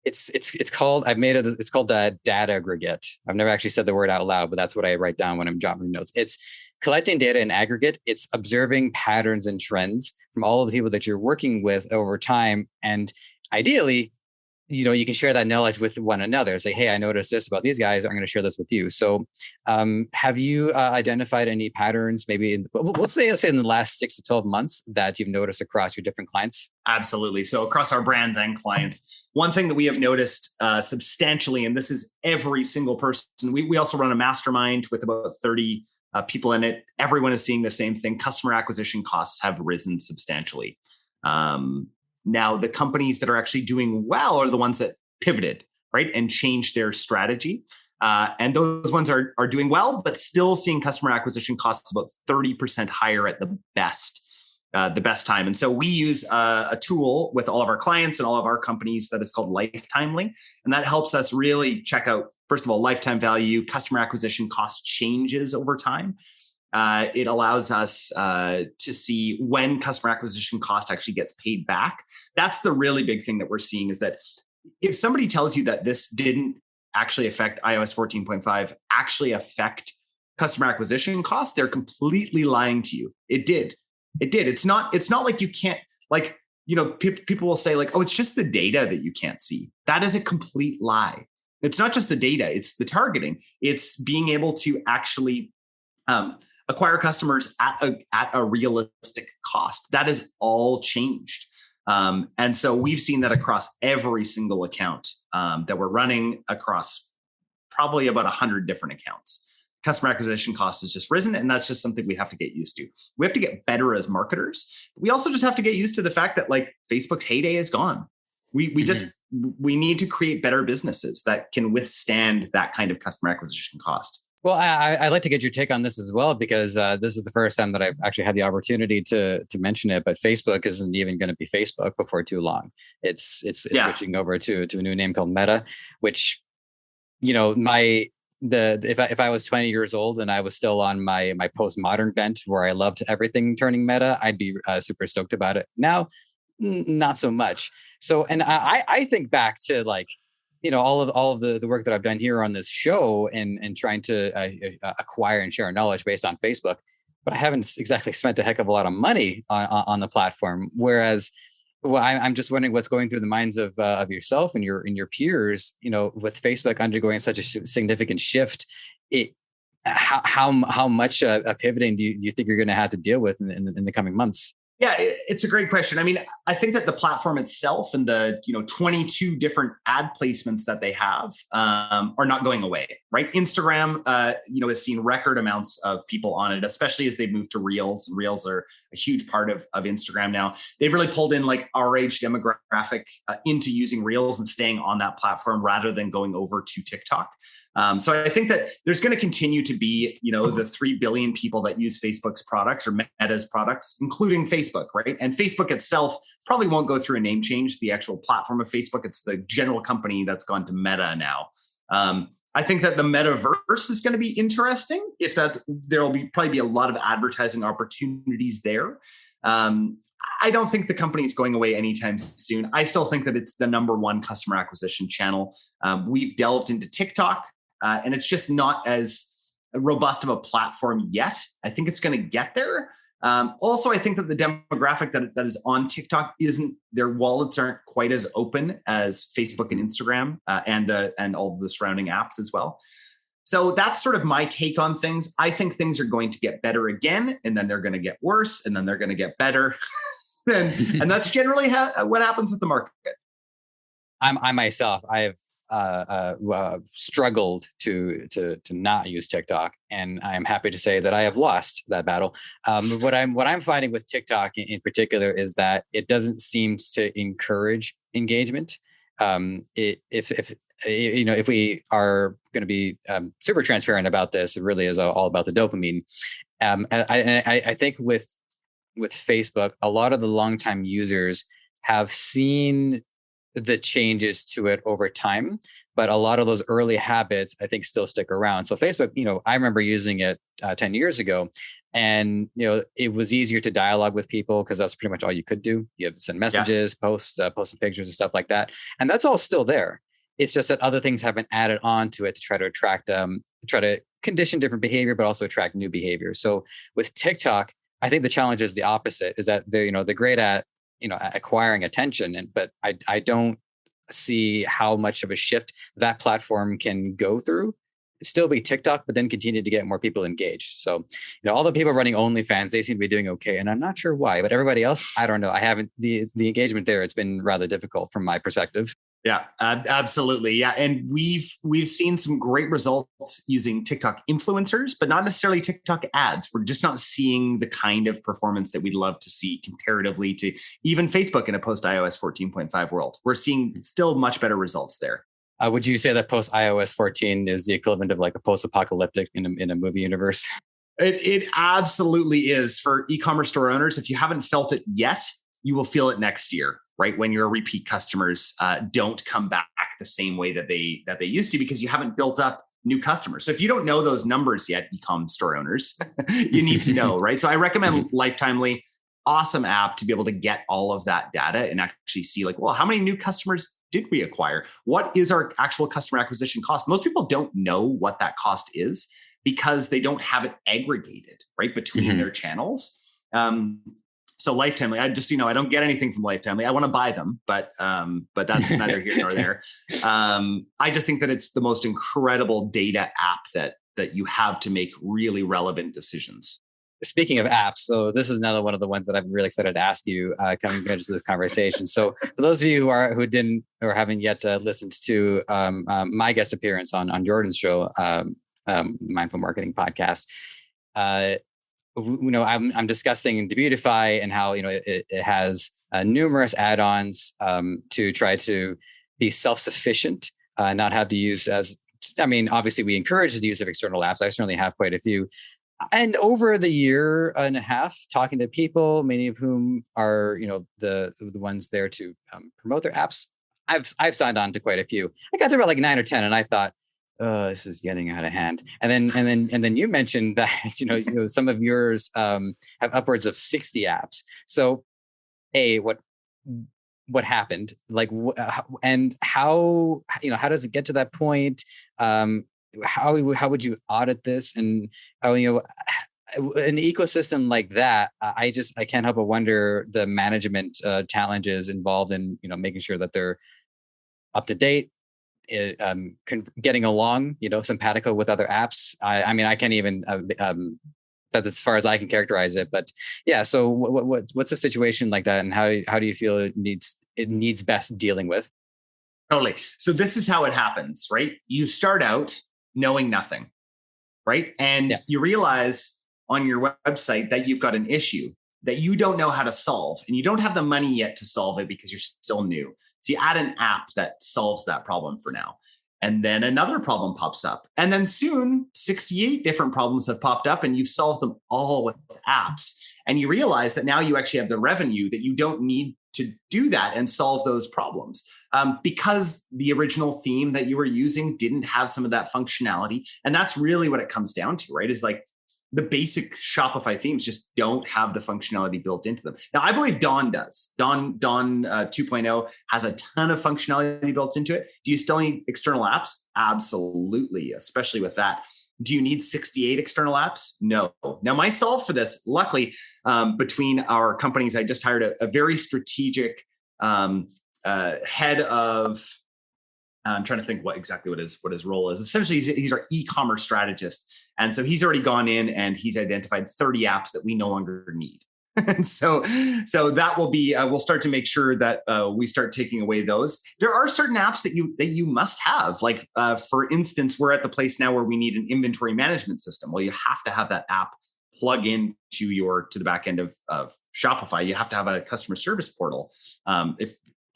It's called data aggregate. I've never actually said the word out loud, but that's what I write down when I'm dropping notes. It's collecting data in aggregate. It's observing patterns and trends from all of the people that you're working with over time, and ideally, you can share that knowledge with one another. Say, hey, I noticed this about these guys. I'm going to share this with you. So have you identified any patterns, maybe let's say in the last 6 to 12 months that you've noticed across your different clients? Absolutely. So across our brands and clients, one thing that we have noticed substantially, and this is every single person, we also run a mastermind with about 30 people in it. Everyone is seeing the same thing. Customer acquisition costs have risen substantially. Now, the companies that are actually doing well are the ones that pivoted, right, and changed their strategy. And those ones are doing well, but still seeing customer acquisition costs about 30% higher at the best time. And so we use a tool with all of our clients and all of our companies that is called Lifetimely. And that helps us really check out, first of all, lifetime value, customer acquisition cost changes over time. It allows us to see when customer acquisition cost actually gets paid back. That's the really big thing that we're seeing, is that if somebody tells you that this didn't actually affect iOS 14.5, actually affect customer acquisition costs, they're completely lying to you. It did. It's not like you can't, like, people will say like, oh, it's just the data that you can't see. That is a complete lie. It's not just the data, it's the targeting. It's being able to actually acquire customers at a realistic cost. That is all changed. And so we've seen that across every single account that we're running across probably about 100 different accounts. Customer acquisition cost has just risen, and that's just something we have to get used to. We have to get better as marketers. We also just have to get used to the fact that like Facebook's heyday is gone. We need to create better businesses that can withstand that kind of customer acquisition cost. Well, I'd like to get your take on this as well, because this is the first time that I've actually had the opportunity to mention it. But Facebook isn't even going to be Facebook before too long. It's switching over to a new name called Meta, which, if I was 20 years old and I was still on my postmodern bent where I loved everything turning Meta, I'd be super stoked about it. Now, not so much. So, and I think back to like, all of the work that I've done here on this show and trying to acquire and share knowledge based on Facebook, but I haven't exactly spent a heck of a lot of money on the platform. Whereas, I'm just wondering what's going through the minds of yourself and your peers. With Facebook undergoing such a significant shift, how much pivoting do you think you're going to have to deal with in the coming months? Yeah, it's a great question. I mean, I think that the platform itself and the 22 different ad placements that they have are not going away, right? Instagram, has seen record amounts of people on it, especially as they've moved to Reels. Reels are a huge part of Instagram now. They've really pulled in like our age demographic into using Reels and staying on that platform rather than going over to TikTok. So I think that there's going to continue to be, the 3 billion people that use Facebook's products or Meta's products, including Facebook, right? And Facebook itself probably won't go through a name change, the actual platform of Facebook. It's the general company that's gone to Meta now. I think that the metaverse is going to be interesting. There'll probably be a lot of advertising opportunities there. I don't think the company is going away anytime soon. I still think that it's the number one customer acquisition channel. We've delved into TikTok. And it's just not as robust of a platform yet. I think it's going to get there. Also, I think that the demographic that is on TikTok their wallets aren't quite as open as Facebook and Instagram and all of the surrounding apps as well. So that's sort of my take on things. I think things are going to get better again, and then they're going to get worse, and then they're going to get better. and that's generally what happens with the market. I myself, I have struggled to not use TikTok, and I am happy to say that I have lost that battle. What I'm finding with TikTok in particular is that it doesn't seem to encourage engagement. If we are going to be super transparent about this, it really is all about the dopamine. I think with Facebook, a lot of the longtime users have seen the changes to it over time, but a lot of those early habits, I think, still stick around. So Facebook, I remember using it 10 years ago, and it was easier to dialogue with people because that's pretty much all you could do. You have to send messages, post some pictures and stuff like that, and that's all still there. It's just that other things have been added onto it to try to attract, try to condition different behavior, but also attract new behavior. So with TikTok, I think the challenge is the opposite: is that they're great at acquiring attention, but I don't see how much of a shift that platform can go through. Still be TikTok, but then continue to get more people engaged. So, all the people running OnlyFans, they seem to be doing okay, and I'm not sure why. But everybody else, I don't know. I haven't the engagement there. It's been rather difficult from my perspective. Yeah, absolutely. Yeah. And we've seen some great results using TikTok influencers, but not necessarily TikTok ads. We're just not seeing the kind of performance that we'd love to see comparatively to even Facebook in a post iOS 14.5 world. We're seeing still much better results there. Would you say that post iOS 14 is the equivalent of like a post-apocalyptic in a movie universe? It absolutely is for e-commerce store owners. If you haven't felt it yet, you will feel it next year, right? When your repeat customers don't come back the same way that they used to, because you haven't built up new customers. So if you don't know those numbers yet, e-com store owners, you need to know, right? So I recommend Lifetimely. Awesome app to be able to get all of that data and actually see like, well, how many new customers did we acquire? What is our actual customer acquisition cost? Most people don't know what that cost is because they don't have it aggregated, right, between their channels. So Lifetimely, I just, I don't get anything from Lifetimely. I want to buy them, but that's neither here nor there. I just think that it's the most incredible data app that you have to make really relevant decisions. Speaking of apps, so this is another one of the ones that I'm really excited to ask you coming into this conversation. So for those of you who didn't or haven't yet listened to my guest appearance on Jordan's show, Mindful Marketing Podcast, I'm discussing Debutify and how it has numerous add-ons to try to be self-sufficient, not have to use obviously we encourage the use of external apps. I certainly have quite a few. And over the year and a half, talking to people, many of whom are, the ones there to promote their apps, I've signed on to quite a few. I got to about like 9 or 10, and I thought, this is getting out of hand. And then you mentioned that some of yours have upwards of 60 apps. So, what happened? Like, and how does it get to that point? How would you audit this? And an ecosystem like that, I can't help but wonder the management challenges involved in making sure that they're up to date, getting along, simpatico with other apps. I mean, I can't even. That's as far as I can characterize it. But yeah, so what's a situation like that, and how do you feel it needs best dealing with? Totally. So this is how it happens, right? You start out knowing nothing, right? And you realize on your website that you've got an issue that you don't know how to solve, and you don't have the money yet to solve it because you're still new. So you add an app that solves that problem for now. And then another problem pops up. And then soon 68 different problems have popped up, and you've solved them all with apps. And you realize that now you actually have the revenue that you don't need to do that and solve those problems. Because the original theme that you were using didn't have some of that functionality. And that's really what it comes down to, right? Is like the basic Shopify themes just don't have the functionality built into them. Now, I believe Dawn does. Dawn 2.0 has a ton of functionality built into it. Do you still need external apps? Absolutely, especially with that. Do you need 68 external apps? No. Now, my solve for this, luckily, between our companies, I just hired a very strategic head of, I'm trying to think what his role is. Essentially, he's our e-commerce strategist. And so he's already gone in and he's identified 30 apps that we no longer need. And so that will be, we'll start to make sure that we start taking away those. There are certain apps that you must have. Like, for instance, we're at the place now where we need an inventory management system. Well, you have to have that app plug in to the back end of Shopify. You have to have a customer service portal.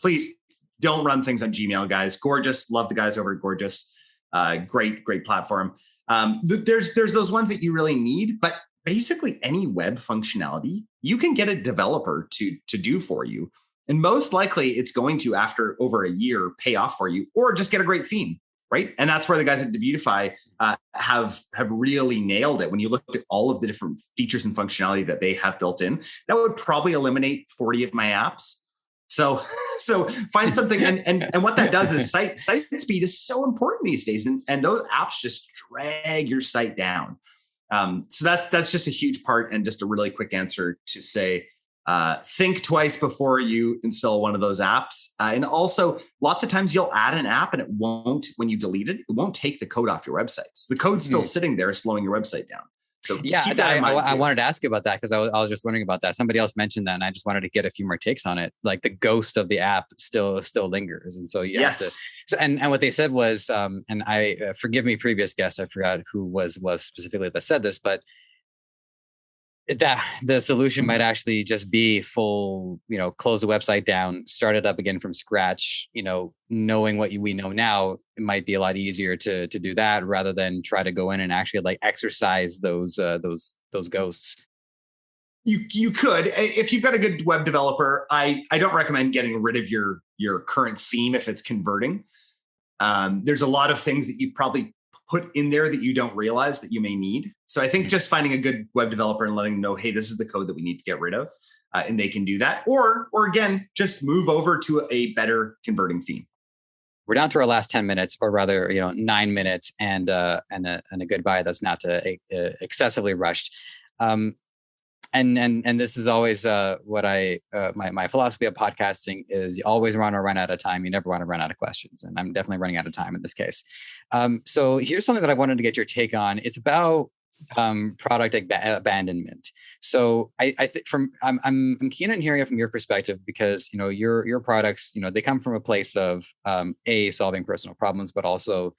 Please don't run things on Gmail, guys. Gorgeous. Love the guys over at Gorgeous. Great platform. There's those ones that you really need, but basically any web functionality, you can get a developer to do for you. And most likely it's going to, after over a year, pay off for you, or just get a great theme, right? And that's where the guys at Debutify have really nailed it. When you look at all of the different features and functionality that they have built in, that would probably eliminate 40 of my apps. So find something, and what that does is site speed is so important these days, and those apps just drag your site down. So that's just a huge part, and just a really quick answer to say, think twice before you install one of those apps. And also, lots of times you'll add an app and it won't, when you delete it, it won't take the code off your website. So the code's still sitting there, slowing your website down. So yeah, I wanted to ask you about that, because I was just wondering about that. Somebody else mentioned that, and I just wanted to get a few more takes on it. Like, the ghost of the app still lingers, and so you have to. So, and what they said was, and I forgive me, previous guest, I forgot who was specifically that said this, but that the solution might actually just be full, close the website down, start it up again from scratch. Knowing what we know now, it might be a lot easier to do that, rather than try to go in and actually like exercise those ghosts. You could, if you've got a good web developer. I don't recommend getting rid of your current theme if it's converting. There's a lot of things that you've probably put in there that you don't realize that you may need. So I think just finding a good web developer and letting them know, hey, this is the code that we need to get rid of, and they can do that. Or again, just move over to a better converting theme. We're down to our last 10 minutes, or rather, 9 minutes, and a goodbye that's not excessively rushed. And this is always what my philosophy of podcasting is: you always want to run out of time. You never want to run out of questions. And I'm definitely running out of time in this case. So here's something that I wanted to get your take on. It's about product abandonment. So I think I'm keen on hearing it from your perspective, because your products, they come from a place of solving personal problems, but also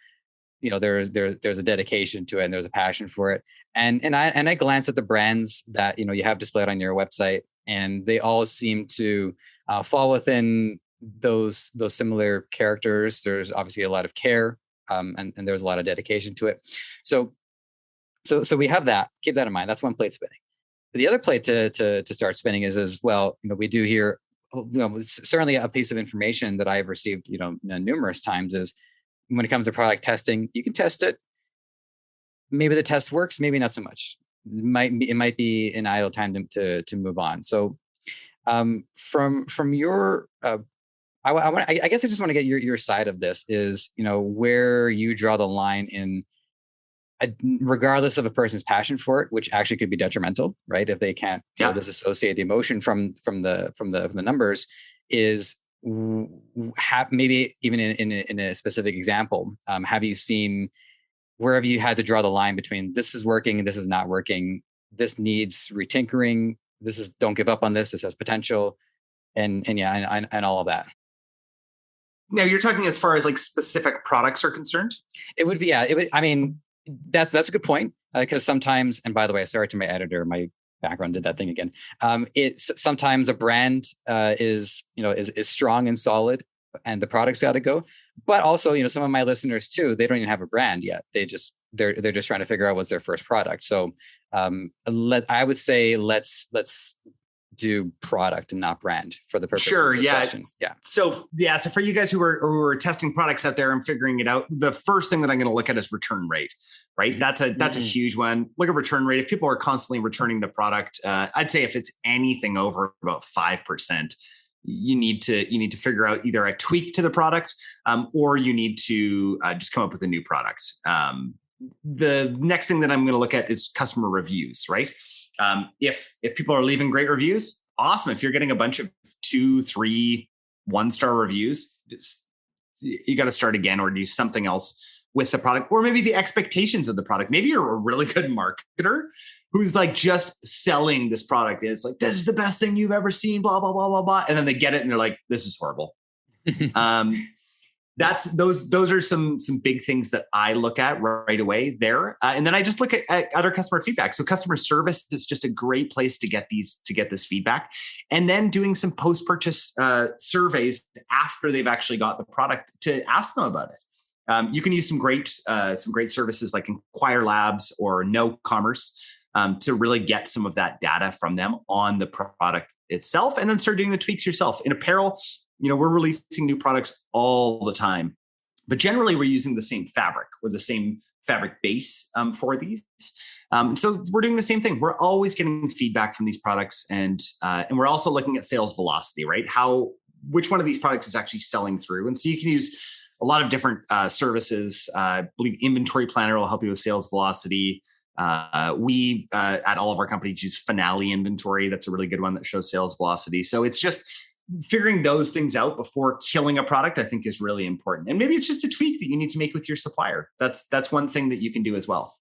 there's a dedication to it, and there's a passion for it. And I glanced at the brands that you have displayed on your website, and they all seem to fall within those similar characters. There's obviously a lot of care, and there's a lot of dedication to it. So we have that. Keep that in mind. That's one plate spinning. The other plate to start spinning is as well. We do hear, certainly a piece of information that I've received, numerous times is, when it comes to product testing, you can test it. Maybe the test works, maybe not so much. It might be an idle time to move on. So, from your, I guess I just want to get your side of this. Is where you draw the line in, regardless of a person's passion for it, which actually could be detrimental, right? If they can't disassociate the emotion from the numbers, is maybe even in a specific example, have you seen, where have you had to draw the line between this is working, this is not working, this needs retinkering, don't give up on this has potential, and all of that? Now you're talking as far as like specific products are concerned? It would be, yeah. I mean, that's a good point, because sometimes, and by the way, sorry to my editor, my background did that thing again. It's sometimes a brand is strong and solid, and the product's got to go. But also, some of my listeners too, they don't even have a brand yet. They're just trying to figure out what's their first product. So I would say let's do product and not brand for the purpose of discussion. Yeah. So for you guys who are testing products out there and figuring it out, the first thing that I'm going to look at is return rate, right? That's a huge one. Look at return rate. If people are constantly returning the product, I'd say if it's anything over about 5%, you need to figure out either a tweak to the product, or you need to just come up with a new product. The next thing that I'm going to look at is customer reviews, right? If people are leaving great reviews, awesome. If you're getting a bunch of 2, 3, 1-star reviews, you got to start again or do something else with the product, or maybe the expectations of the product. Maybe you're a really good marketer who's like just selling this product. And it's like, this is the best thing you've ever seen, blah, blah, blah, blah, blah. And then they get it and they're like, this is horrible. Those are some big things that I look at right away there. And then I just look at other customer feedback. So customer service is just a great place to get this feedback. And then doing some post-purchase surveys after they've actually got the product to ask them about it. You can use some great services like Inquire Labs or No Commerce to really get some of that data from them on the product itself, and then start doing the tweaks yourself. In apparel, we're releasing new products all the time, but generally we're using the same fabric or the same fabric base for these. So we're doing the same thing. We're always getting feedback from these products, and we're also looking at sales velocity, right? Which one of these products is actually selling through, and so you can use a lot of different services. I believe Inventory Planner will help you with sales velocity. We at all of our companies use Finale Inventory. That's a really good one that shows sales velocity. So it's just figuring those things out before killing a product, I think, is really important. And maybe it's just a tweak that you need to make with your supplier. That's one thing that you can do as well.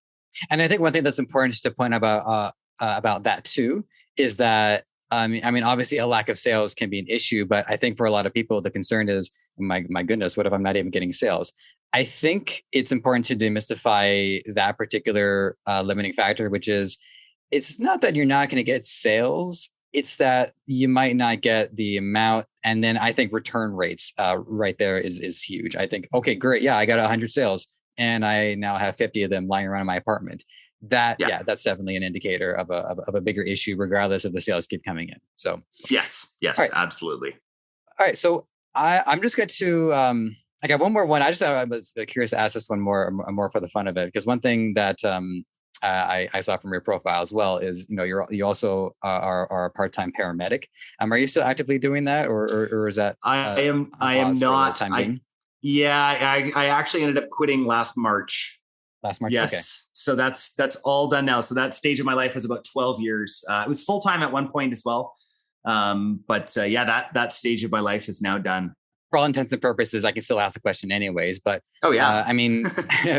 And I think one thing that's important to point about that too is that I mean, obviously, a lack of sales can be an issue, but I think for a lot of people, the concern is, my goodness, what if I'm not even getting sales? I think it's important to demystify that particular limiting factor, which is, it's not that you're not going to get sales. It's that you might not get the amount. And then I think return rates right there is huge. I think, okay, great. Yeah, I got 100 sales and I now have 50 of them lying around in my apartment. That's definitely an indicator of a bigger issue, regardless of the sales keep coming in. So yes, right. Absolutely. All right. So I'm just going to, I got one more one. I was curious to ask this one more for the fun of it, because one thing that I saw from your profile as well is, you also are a part-time paramedic. Are you still actively doing that, or is that? I am not. I actually ended up quitting last March. Last March. Yes. Okay. So that's all done now. So that stage of my life was about 12 years. It was full-time at one point as well. But that stage of my life is now done. For all intents and purposes, I can still ask the question anyways, but I mean,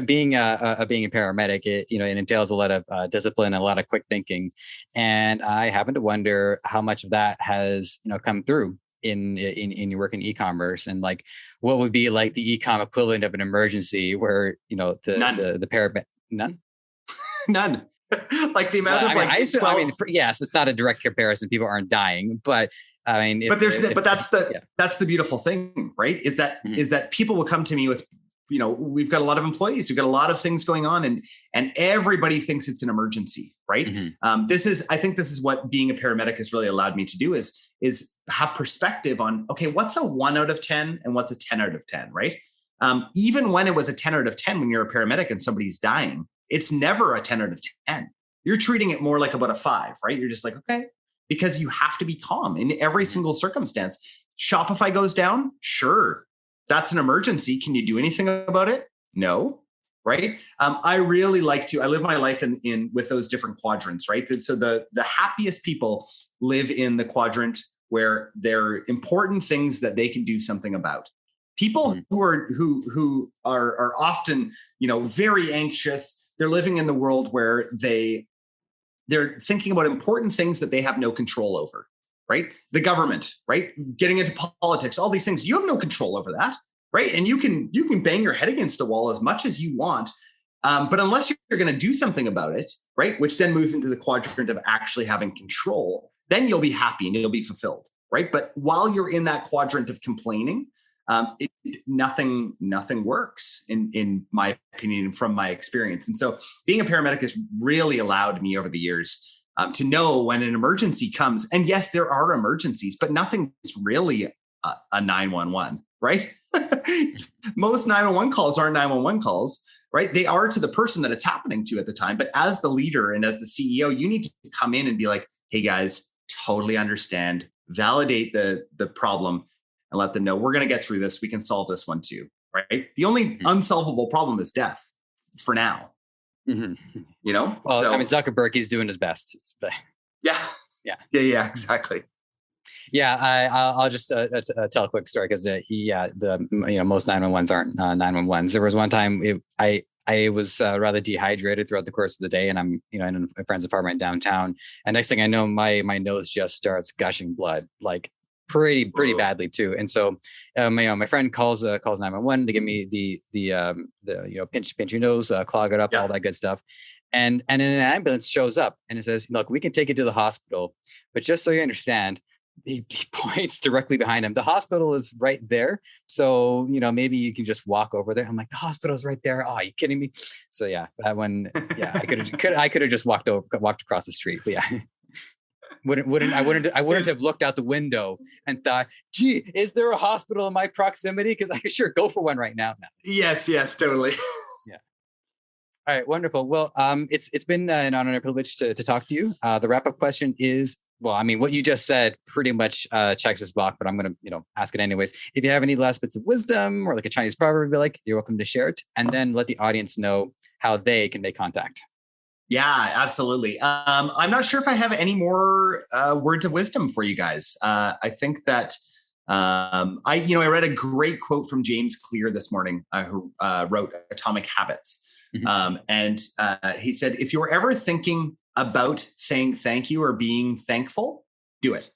being a paramedic, it entails a lot of discipline and a lot of quick thinking. And I happen to wonder how much of that has, come through in your work in e-commerce, and like what would be like the e-com equivalent of an emergency where the paramedic none like the amount of yes, it's not a direct comparison, people aren't dying, but I mean that's the beautiful thing, right? Is that people will come to me with, we've got a lot of employees, we've got a lot of things going on, and everybody thinks it's an emergency, right? Mm-hmm. I think this is what being a paramedic has really allowed me to do is have perspective on, okay, what's a 1 out of 10 and what's a 10 out of 10, right? Even when it was a 10 out of 10, when you're a paramedic and somebody's dying, it's never a 10 out of 10. You're treating it more like about a 5, right? You're just like, okay, because you have to be calm in every single circumstance. Shopify goes down. Sure. That's an emergency. Can you do anything about it? No. Right. I really I live my life in with those different quadrants, right? So the happiest people live in the quadrant where there are important things that they can do something about. People who are often, very anxious. They're living in the world where they're thinking about important things that they have no control over, right? The government, right? Getting into politics, all these things, you have no control over that, right? And you can bang your head against a wall as much as you want. But unless you're going to do something about it, right? Which then moves into the quadrant of actually having control, then you'll be happy and you'll be fulfilled, right? But while you're in that quadrant of complaining, nothing works in my opinion and from my experience. And so being a paramedic has really allowed me over the years to know when an emergency comes. And yes, there are emergencies, but nothing's really a 911, right? Most 911 calls aren't 911 calls, right? They are to the person that it's happening to at the time. But as the leader and as the CEO, you need to come in and be like, hey guys, totally understand, validate the problem, and let them know we're going to get through this. We can solve this one too, right? The only unsolvable problem is death for now. Mm-hmm. Well, so, Zuckerberg, he's doing his best. Yeah, exactly. Yeah, I'll just tell a quick story because most 911s aren't 911s. There was one time I was rather dehydrated throughout the course of the day, and I'm in a friend's apartment downtown, and next thing I know, my nose just starts gushing blood, like pretty badly too. And so my friend calls 911 to give me the pinch your nose, clog it up, all that good stuff. And then an ambulance shows up and it says, look, we can take you to the hospital, but just so you understand, he points directly behind him. The hospital is right there. So, maybe you can just walk over there. I'm like, the hospital's right there. Oh, are you kidding me? So yeah, that one, I could have just walked across the street. But yeah. I wouldn't have looked out the window and thought, gee, is there a hospital in my proximity? Because I could sure go for one right now. No. Yes, totally. Yeah. All right, wonderful. Well, it's been an honor and a privilege to talk to you. The wrap-up question is, what you just said pretty much checks this box, but I'm going to, ask it anyways. If you have any last bits of wisdom or like a Chinese proverb, you're welcome to share it, and then let the audience know how they can make contact. Yeah, absolutely. I'm not sure if I have any more words of wisdom for you guys. I think that I read a great quote from James Clear this morning, who wrote Atomic Habits. Mm-hmm. And he said, if you're ever thinking about saying thank you or being thankful, do it.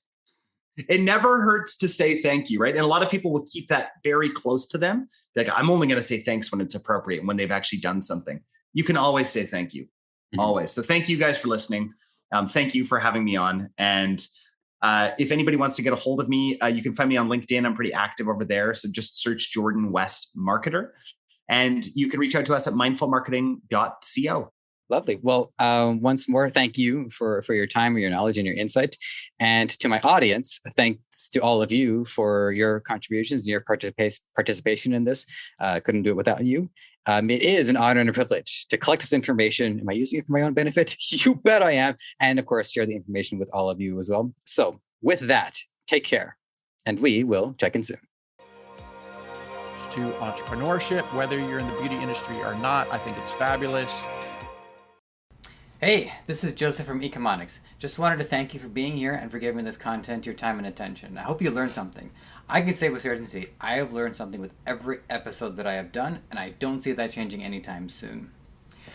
It never hurts to say thank you, right? And a lot of people will keep that very close to them. Like, I'm only going to say thanks when it's appropriate, when they've actually done something. You can always say thank you. Always. So thank you guys for listening. Thank you for having me on. And if anybody wants to get a hold of me, you can find me on LinkedIn. I'm pretty active over there. So just search Jordan West Marketer. And you can reach out to us at mindfulmarketing.co. Lovely. Well, once more, thank you for your time, your knowledge, and your insight. And to my audience, thanks to all of you for your contributions and your participation in this. Couldn't do it without you. It is an honor and a privilege to collect this information. Am I using it for my own benefit? You bet I am. And of course, share the information with all of you as well. So with that, take care, and we will check in soon. To entrepreneurship, whether you're in the beauty industry or not, I think it's fabulous. Hey, this is Joseph from Ecomonics. Just wanted to thank you for being here and for giving this content your time and attention. I hope you learned something. I can say with certainty, I have learned something with every episode that I have done, and I don't see that changing anytime soon.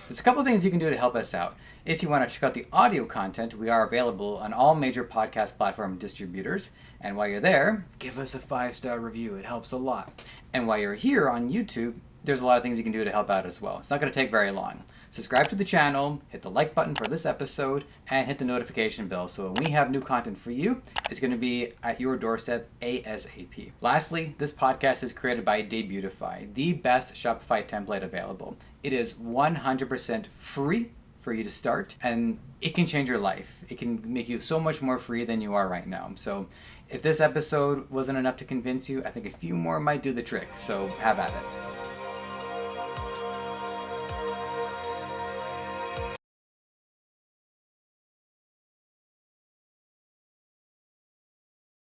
There's a couple things you can do to help us out. If you want to check out the audio content, we are available on all major podcast platform distributors. And while you're there, give us a 5-star review. It helps a lot. And while you're here on YouTube, there's a lot of things you can do to help out as well. It's not going to take very long. Subscribe to the channel, hit the like button for this episode, and hit the notification bell so when we have new content for you, it's going to be at your doorstep ASAP. Lastly, this podcast is created by Debutify, the best Shopify template available. It is 100% free for you to start, and it can change your life. It can make you so much more free than you are right now. So if this episode wasn't enough to convince you, I think a few more might do the trick. So have at it.